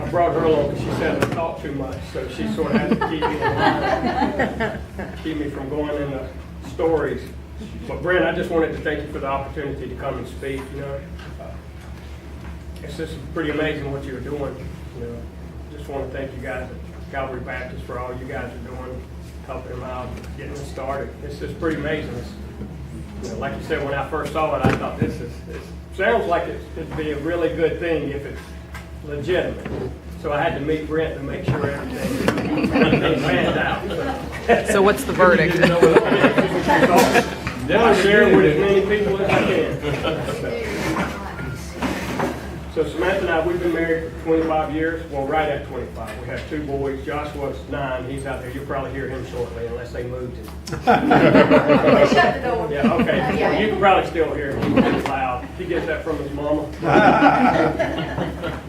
I brought her along because she said I talk too much, so she sort of had to keep me in line, keep me from going into stories. But Brent, I just wanted to thank you for the opportunity to come and speak. You know, it's just pretty amazing what you're doing. You know, just want to thank you guys at Calvary Baptist for all you guys are doing, helping them out, getting them started. It's just pretty amazing. It's, you know, like you said, when I first saw it, I thought it sounds like it'd be a really good thing if it's legitimate. So I had to meet Brent to make sure everything panned out. So what's the verdict? I'll share it with as many people as I can. So Samantha and I, we've been married for 25 years. Well, right at 25. We have 2 boys. Joshua's 9. He's out there. You'll probably hear him shortly, unless they moved him. Shut the door. Yeah, okay. Well, you can probably still hear him. He's pretty loud. He gets that from his mama.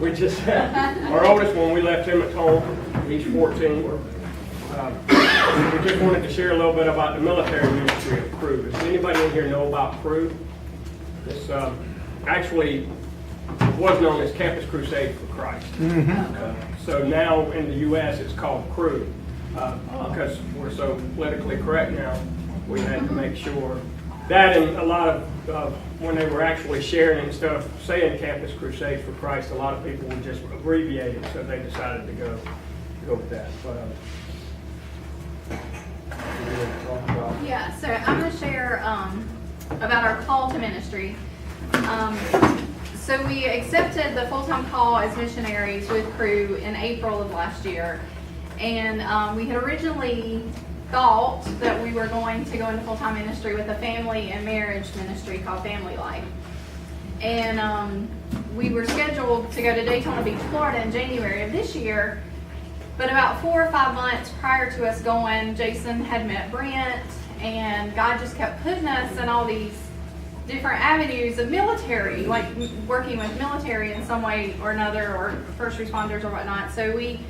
We just, our oldest one, we left him at home. He's 14. We just wanted to share a little bit about the military ministry of Crew. Does anybody in here know about Crew? This actually was known as Campus Crusade for Christ. So now in the U.S. it's called Crew. Because we're so politically correct now, we had to make sure that, and a lot of when they were actually sharing and stuff, saying Campus Crusade for Christ, a lot of people would just abbreviate it, so they decided to go with that. But Yeah, so I'm going to share about our call to ministry. So we accepted the full-time call as missionaries with Crew in April of last year. And we had originally thought that we were going to go into full-time ministry with a family and marriage ministry called Family Life. And we were scheduled to go to Daytona Beach, Florida in January of this year. But about 4 or 5 months prior to us going, Jason had met Brent, and God just kept putting us in all these different avenues of military, like working with military in some way or another, or first responders or whatnot. So we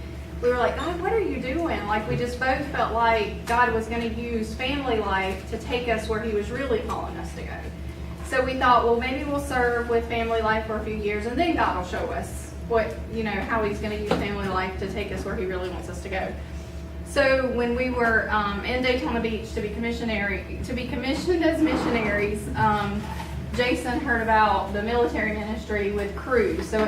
were like, God, what are you doing? Like, we just both felt like God was going to use Family Life to take us where he was really calling us to go. So we thought, well, maybe we'll serve with Family Life for a few years, and then God will show us what, you know, how he's going to use Family Life to take us where he really wants us to go. So when we were in Daytona Beach to be commissioned as missionaries, Jason heard about the military ministry with Crew. So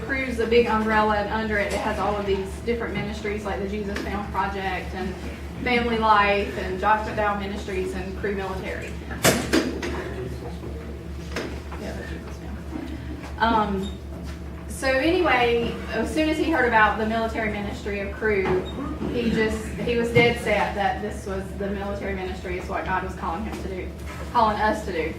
Crew's the big umbrella, and under it has all of these different ministries like the Jesus Found Project and Family Life and Josh McDowell Ministries and Crew Military. So anyway, as soon as he heard about the military ministry of Crew, he was dead set that this was the military ministry is what God was calling us to do.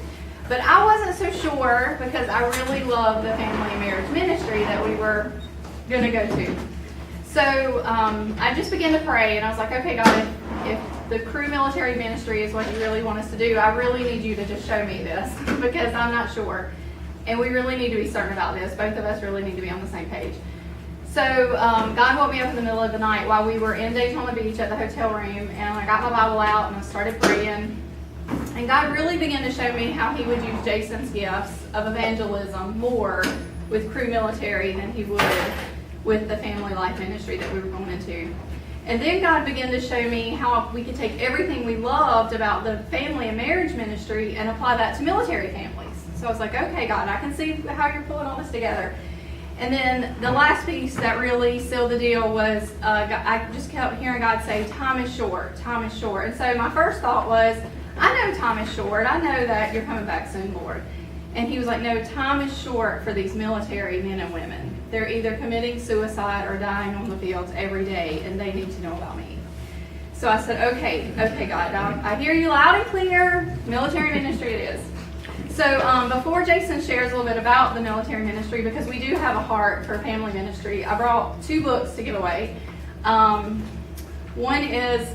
But I wasn't so sure, because I really love the family and marriage ministry that we were going to go to. So I just began to pray, and I was like, okay, God, if the Crew military ministry is what you really want us to do, I really need you to just show me this, because I'm not sure. And we really need to be certain about this. Both of us really need to be on the same page. So God woke me up in the middle of the night while we were in Daytona Beach at the hotel room, and I got my Bible out and I started praying. And God really began to show me how he would use Jason's gifts of evangelism more with Crew military than he would with the Family Life ministry that we were going into. And then God began to show me how we could take everything we loved about the family and marriage ministry and apply that to military families. So I was like, okay, God, I can see how you're pulling all this together. And then the last piece that really sealed the deal was I just kept hearing God say, time is short, time is short. And so my first thought was, I know time is short. I know that you're coming back soon, Lord. And he was like, no, time is short for these military men and women. They're either committing suicide or dying on the fields every day, and they need to know about me. So I said, okay, God, I hear you loud and clear. Military ministry it is. So before Jason shares a little bit about the military ministry, because we do have a heart for family ministry, I brought 2 books to give away. One is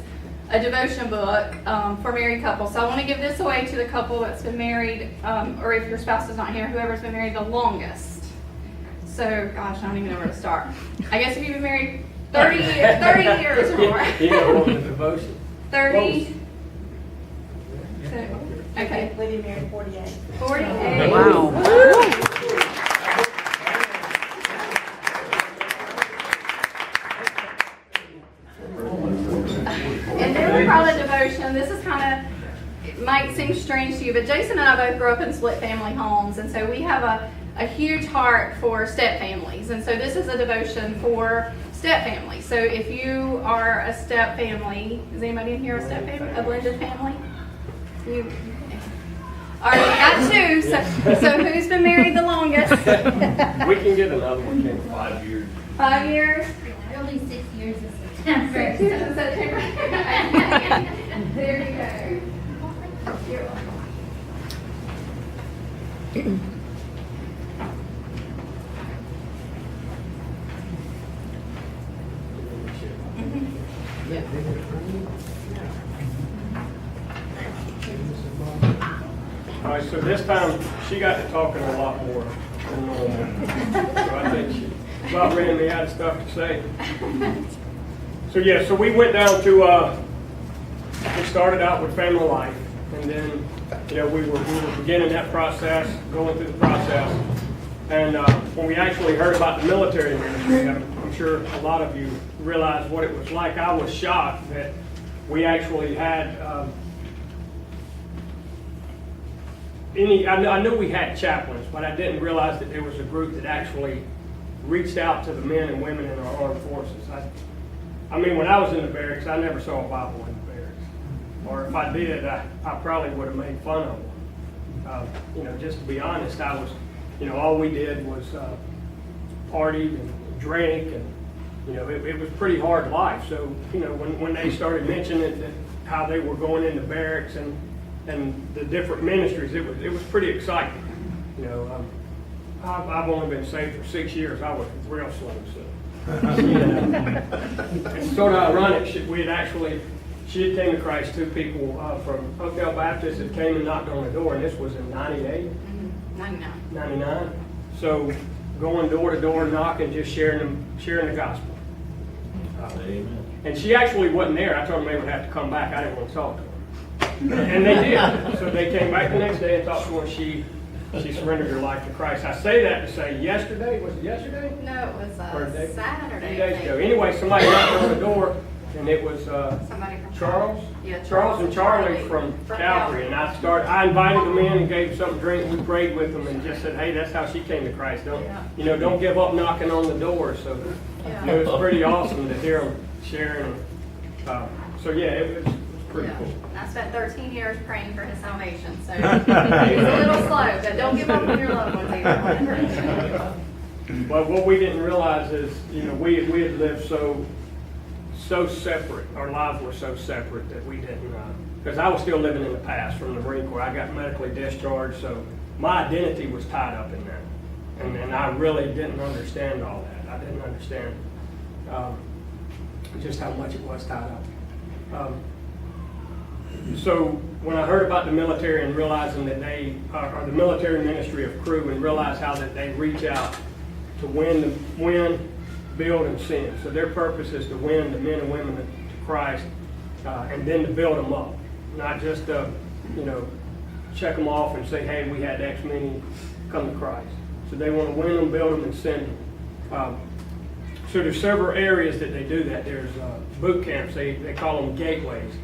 a devotion book for married couples. So I want to give this away to the couple that's been married, or if your spouse is not here, whoever's been married the longest. So, gosh, I don't even know where to start. I guess if you've been married 30 years or more. You know what the devotion? 30. Okay. We've been married 48. 48. Wow. might seem strange to you, but Jason and I both grew up in split family homes, and so we have a huge heart for step families. And so this is a devotion for step families. So if you are a step family, is anybody in here a step family? A blended family? You all right, we got two. So who's been married the longest? We can get another one in 5 years. 5 years? Only 6 years in September. 6 years in September. There you go. You're welcome. All right, so this time she got to talking a lot more than normal. So I think she about ran me out of stuff to say. So yeah, so we went down to, we started out with family life, and then, you know, we were beginning that process, going through the process. And when we actually heard about the military ministry, I'm sure a lot of you realize what it was like. I was shocked that we actually had I knew we had chaplains, but I didn't realize that there was a group that actually reached out to the men and women in our armed forces. I mean, when I was in the barracks, I never saw a Bible in the barracks. Or if I did, I probably would have made fun of them. You know, just to be honest, I was, you know, all we did was partied and drink, and, you know, it was pretty hard life. So, you know, when they started mentioning that how they were going into barracks and the different ministries, it was pretty exciting. You know, I've only been saved for 6 years. I was real slow, so. It's sort of ironic. She had came to Christ, 2 people from Oakdale Baptist that came and knocked on the door, and this was in 98? 99. So going door to door, knocking, just sharing the gospel. Amen. And she actually wasn't there. I told them they would have to come back. I didn't want to talk to her. And they did. So they came back the next day and talked to her, and she surrendered her life to Christ. I say that to say yesterday, was it yesterday? No, it was Saturday. Saturday. 2 days ago. Anyway, somebody knocked on the door, and it was Somebody from Charles? Yeah, Charles and Charlie from Calvary. And I invited them in and gave them something to drink. We prayed with them and just said, hey, that's how she came to Christ. Don't give up knocking on the door. So it was pretty awesome to hear them sharing. So yeah, it was pretty cool. I spent 13 years praying for his salvation, so he's a little slow, but don't give up on your loved ones either. But what we didn't realize is, you know, we had lived so separate. Our lives were so separate that we didn't, because I was still living in the past from the Marine Corps. I got medically discharged, so my identity was tied up in that. And I really didn't understand all that. I didn't understand just how much it was tied up. So when I heard about the military and realizing that they are the military ministry of Crew, and realize how that they reach out to win, build, and send. So their purpose is to win the men and women to Christ, and then to build them up, not just to, you know, check them off and say, hey, we had X many come to Christ. So they want to win them, build them, and send them. So there's several areas that they do that. There's boot camps. They call them gateways.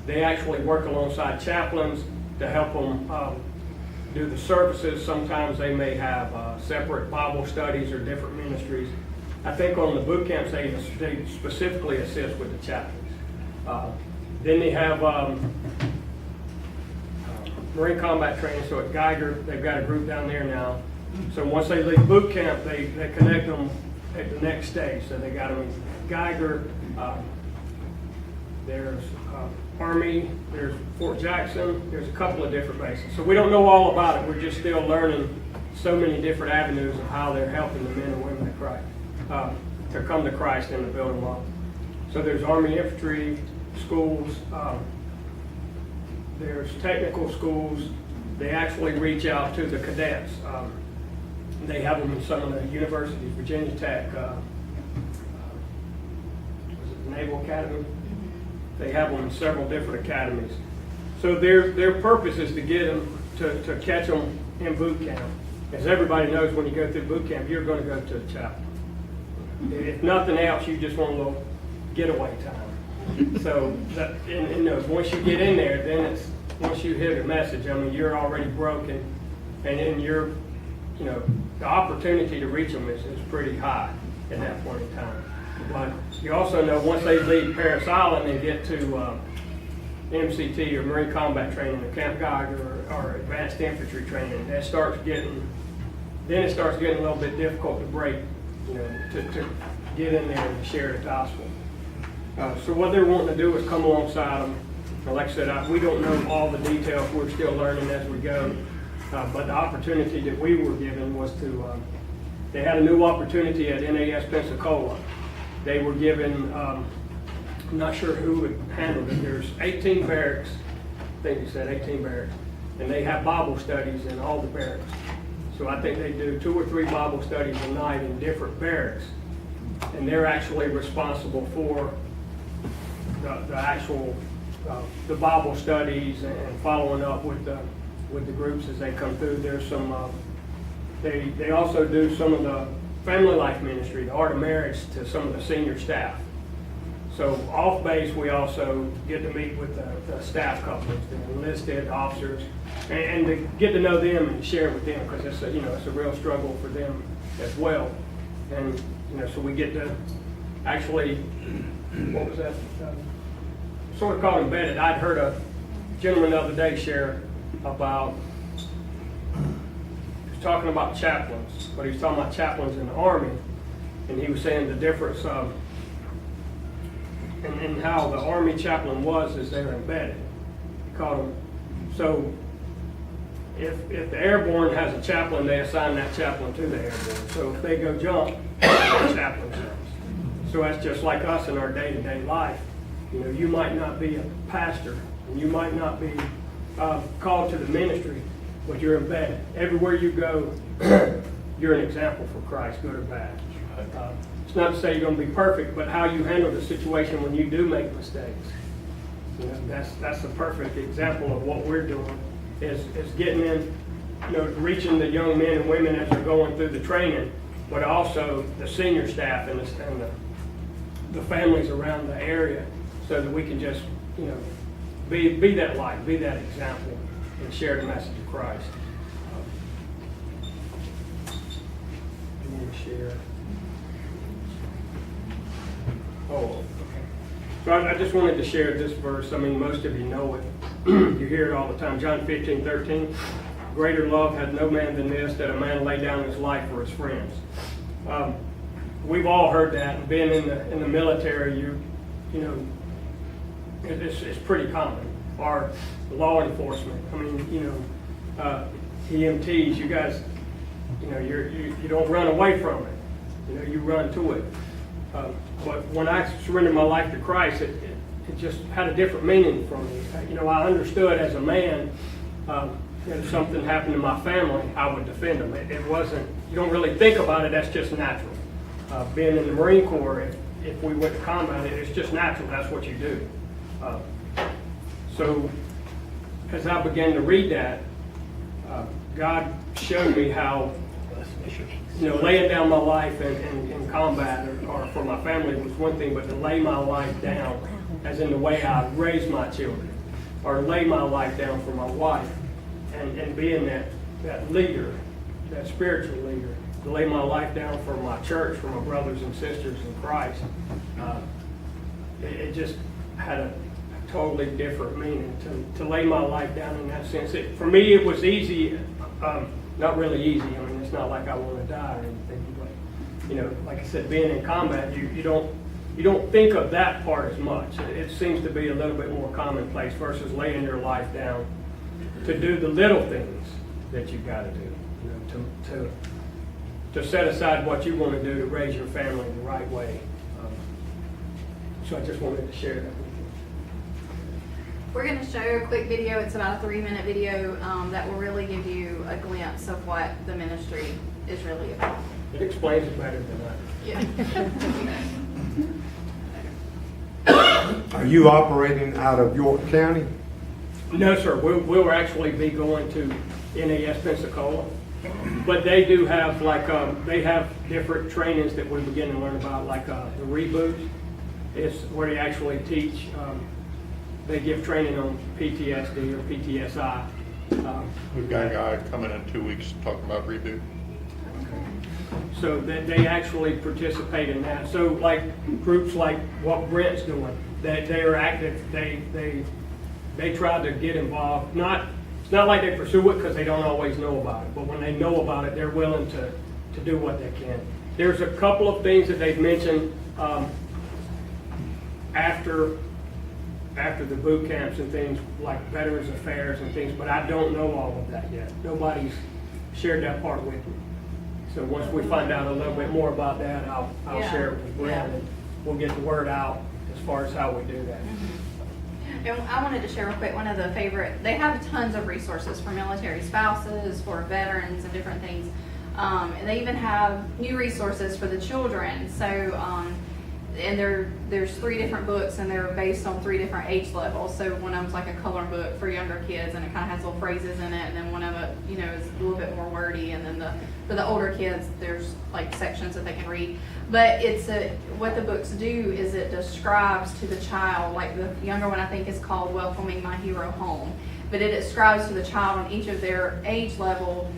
They actually work alongside chaplains to help them do the services. Sometimes they may have separate Bible studies or different ministries. I think on the boot camps they specifically assist with the chaplains. Then they have Marine combat training. So at Geiger, they've got a group down there now. So once they leave boot camp, they connect them at the next stage. So they got them in Geiger. There's Army, there's Fort Jackson, there's a couple of different bases. So we don't know all about it. We're just still learning so many different avenues of how they're helping the men and women of Christ to come to Christ and to build them up. So there's Army infantry schools, there's technical schools. They actually reach out to the cadets. They have them in some of the universities, Virginia Tech, was it the Naval Academy? They have them in several different academies. So their purpose is to get them, to catch them in boot camp. As everybody knows, when you go through boot camp, you're going to go to a chapel. If nothing else, you just want a little getaway time. So, once you get in there, then once you hear the message, I mean, you're already broken, and then you're, you know, the opportunity to reach them is pretty high at that point in time. But you also know once they leave Paris Island and get to MCT or Marine Combat Training or Camp Geiger or Advanced Infantry Training, it starts getting a little bit difficult to break, you know, to get in there and share the gospel. So what they're wanting to do is come alongside them. Like I said, we don't know all the details. We're still learning as we go. But the opportunity that we were given was to, they had a new opportunity at NAS Pensacola. They were given, I'm not sure who would handle it. There's 18 barracks, I think you said 18 barracks, and they have Bible studies in all the barracks. So I think they do 2 or 3 Bible studies a night in different barracks, and they're actually responsible for the actual the Bible studies and following up with the groups as they come through. There's some they also do some of the family life ministry, the art of marriage, to some of the senior staff. So off base, we also get to meet with the staff couples, the enlisted officers, and to get to know them and share with them, because it's a real struggle for them as well. And so we get to actually, what was that? Sort of called embedded. I'd heard a gentleman the other day share about, he was talking about chaplains, but he was talking about chaplains in the Army, and he was saying the difference of and how the Army chaplain was is they're embedded. He called them. So if the airborne has a chaplain, they assign that chaplain to the airborne. So if they go jump, the chaplain jumps. So that's just like us in our day-to-day life. You might not be a pastor, and you might not be called to the ministry, but you're embedded. Everywhere you go, you're an example for Christ, good or bad. It's not to say you're going to be perfect, but how you handle the situation when you do make mistakes. That's the perfect example of what we're doing, is getting in, reaching the young men and women as they're going through the training, but also the senior staff and the families around the area, so that we can just, be that light, be that example, and share the message of Christ. You want to share? Oh, okay. So I just wanted to share this verse. I mean, most of you know it. You hear it all the time. John 15:13. Greater love hath no man than this, that a man lay down his life for his friends. We've all heard that. And being in the military, it's pretty common. Or law enforcement. I mean, EMTs. You guys, you don't run away from it. You run to it. But when I surrendered my life to Christ, it just had a different meaning for me. I understood as a man, if something happened to my family, I would defend them. It wasn't, you don't really think about it, that's just natural. Being in the Marine Corps, if we went to combat, it's just natural, that's what you do. So as I began to read that, God showed me how laying down my life in combat or for my family was one thing, but to lay my life down, as in the way I raised my children, or lay my life down for my wife, and being that leader, that spiritual leader, to lay my life down for my church, for my brothers and sisters in Christ, it just had a totally different meaning to lay my life down in that sense. For me, it was easy. Not really easy. I mean, it's not like I want to die or anything, but like I said, being in combat, you don't think of that part as much. It seems to be a little bit more commonplace versus laying your life down to do the little things that you've got to do. To set aside what you want to do to raise your family the right way. So I just wanted to share that with you. We're going to show a quick video. It's about a 3-minute video that will really give you a glimpse of what the ministry is really about. It explains it better than I Yeah. Are you operating out of York County? No, sir. We'll actually be going to NAS Pensacola, but they do have they have different trainings that we begin to learn about, like the reboot. It's where they actually teach they give training on PTSD or PTSI. We've got a guy coming in 2 weeks talking about reboot. So that they actually participate in that. So like groups like what Brent's doing, that they are active, they try to get involved. It's not like they pursue it because they don't always know about it, but when they know about it, they're willing to do what they can. There's a couple of things that they've mentioned after the boot camps and things like Veterans Affairs and things, but I don't know all of that yet. Nobody's shared that part with me. So once we find out a little bit more about that, I'll Yeah. share it with Brent, and we'll get the word out as far as how we do that. And I wanted to share real quick, one of the favorite, they have tons of resources for military spouses, for veterans and different things. And they even have new resources for the children. So, and there's 3 different books and they're based on 3 different age levels. So one of them's like a color book for younger kids and it kind of has little phrases in it. And then one of it, is a little bit more wordy. And then for the older kids, there's like sections that they can read. But what the books do is it describes to the child, like the younger one I think is called Welcoming My Hero Home. But it describes to the child on each of their age level,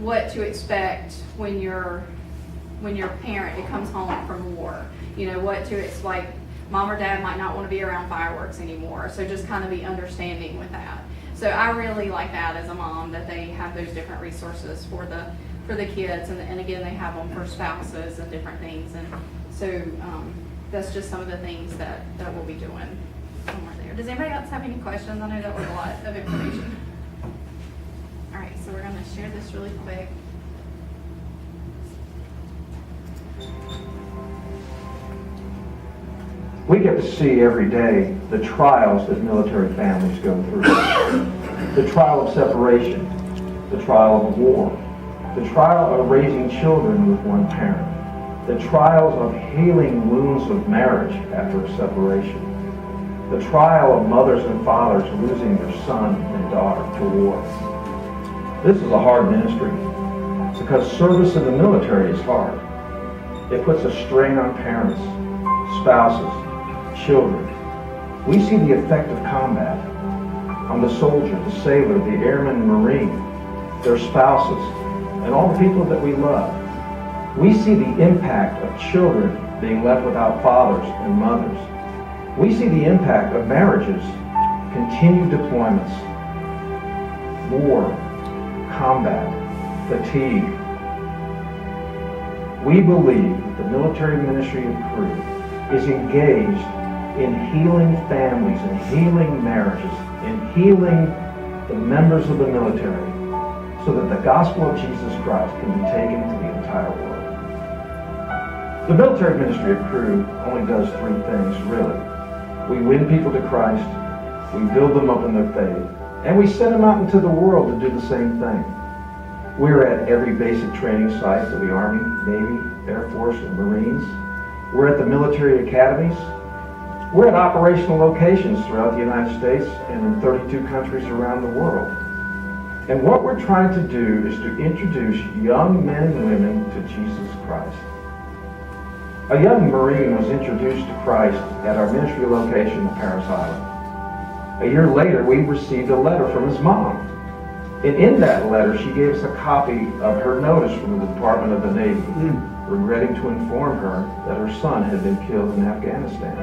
what to expect when your parent comes home from war. What to expect, like mom or dad might not want to be around fireworks anymore. So just kind of be understanding with that. So I really like that as a mom, that they have those different resources for the kids. And again, they have them for spouses and different things. And so that's just some of the things that we'll be doing somewhere there. Does anybody else have any questions? I know that was a lot of information. All right, so we're going to share this really quick. We get to see every day the trials that military families go through. The trial of separation, the trial of war, the trial of raising children with one parent, the trials of healing wounds of marriage after a separation, the trial of mothers and fathers losing their son and daughter to war. This is a hard ministry because service in the military is hard. It puts a strain on parents, spouses, children. We see the effect of combat on the soldier, the sailor, the airman, and marine, their spouses, and all the people that we love. We see the impact of children being left without fathers and mothers. We see the impact of marriages, continued deployments, war, combat, fatigue. We believe that the military ministry of Crew is engaged in healing families and healing marriages and healing the members of the military so that the gospel of Jesus Christ can be taken to the entire world. The military ministry of Crew only does 3 things, really. We win people to Christ, we build them up in their faith, and we send them out into the world to do the same thing. We're at every basic training site of the Army, Navy, Air Force, and Marines. We're at the military academies. We're at operational locations throughout the United States and in 32 countries around the world. And what we're trying to do is to introduce young men and women to Jesus Christ. A young Marine was introduced to Christ at our ministry location in Paris Island. A year later, we received a letter from his mom. And in that letter, she gave us a copy of her notice from the Department of the Navy, regretting to inform her that her son had been killed in Afghanistan.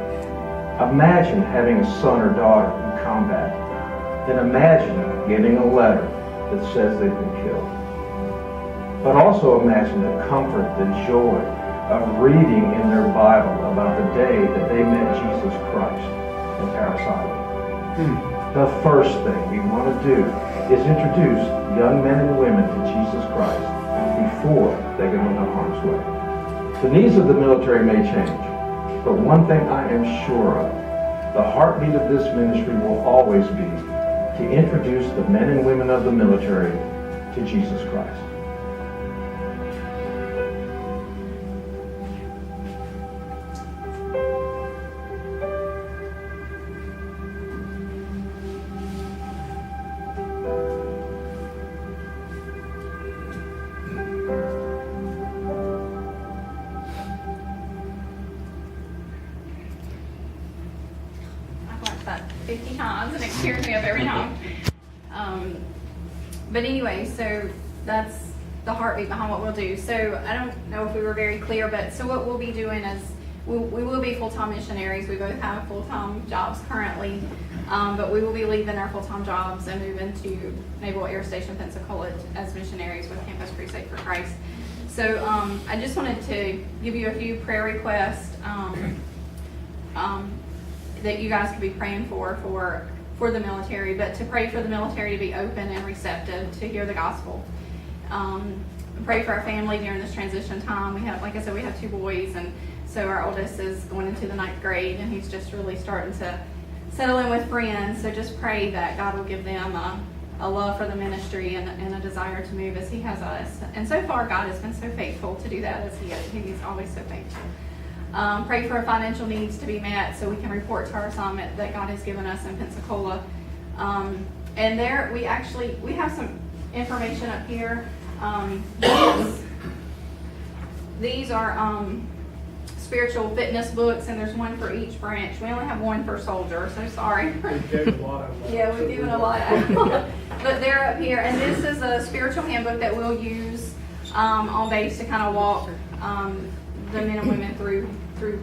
Imagine having a son or daughter in combat, and imagine getting a letter that says they've been killed. But also imagine the comfort, the joy of reading in their Bible about the day that they met Jesus Christ in Paris Island. The first thing we want to do is introduce young men and women to Jesus Christ before they go into harm's way. The needs of the military may change, but one thing I am sure of, the heartbeat of this ministry will always be to introduce the men and women of the military to Jesus Christ. 50 times, and it cheers me up every time. But anyway, so that's the heartbeat behind what we'll do. So I don't know if we were very clear, but so what we'll be doing is we will be full-time missionaries. We both have full-time jobs currently, but we will be leaving our full-time jobs and moving to Naval Air Station, Pensacola as missionaries with Campus Crusade for Christ. So I just wanted to give you a few prayer requests that you guys could be praying for the military, but to pray for the military to be open and receptive to hear the gospel. Pray for our family during this transition time. We have, like I said, we have 2 boys, and so our oldest is going into the 9th grade, and he's just really starting to settle in with friends. So just pray that God will give them a love for the ministry and a desire to move as He has us. And so far, God has been so faithful to do that as He's always so faithful. Pray for our financial needs to be met so we can report to our assignment that God has given us in Pensacola. And there we have some information up here. These are spiritual fitness books, and there's one for each branch. We only have one per soldier, so sorry. We've given a lot of them. Yeah, we've given a lot out. But they're up here, and this is a spiritual handbook that we'll use on base to kind of walk the men and women through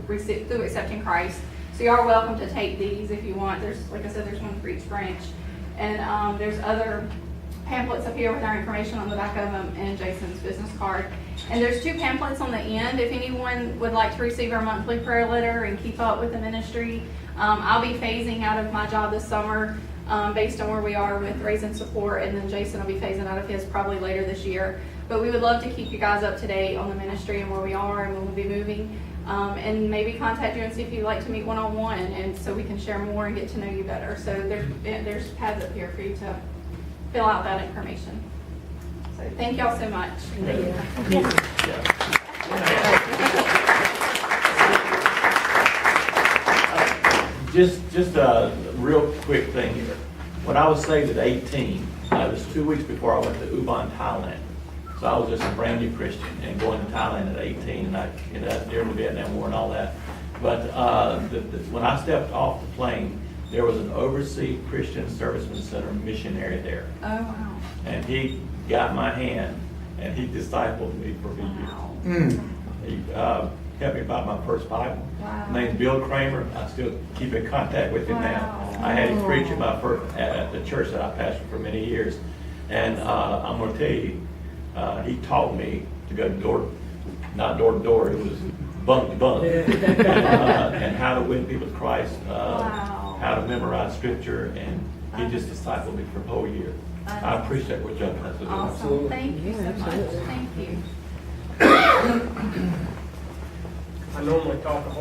accepting Christ. So you are welcome to take these if you want. There's, like I said, there's one for each branch. And there's other pamphlets up here with our information on the back of them and Jason's business card. And there's 2 pamphlets on the end. If anyone would like to receive our monthly prayer letter and keep up with the ministry, I'll be phasing out of my job this summer based on where we are with raising support, and then Jason will be phasing out of his probably later this year. But we would love to keep you guys up to date on the ministry and where we are and when we'll be moving, and maybe contact you and see if you'd like to meet one-on-one, and so we can share more and get to know you better. So there's pads up here for you to fill out that information. So thank y'all so much. Just a real quick thing here. When I was saved at 18, it was 2 weeks before I went to Ubon, Thailand. So I was just a brand new Christian and going to Thailand at 18, and I during the Vietnam War and all that. But when I stepped off the plane, there was an overseas Christian Servicemen Center missionary there. Oh, wow. And he got my hand, and he discipled me for years. He helped me buy my first Bible. Wow. His name's Bill Kramer. I still keep in contact with him now. I had him preach at the church that I pastored for many years. And I'm going to tell you, he taught me to go not door to door, it was bunk to bunk. And how to win people to Christ, how to memorize scripture, and he just discipled me for a whole year. I appreciate what y'all have to do. Awesome. Thank you so much. Thank you. I normally talk a whole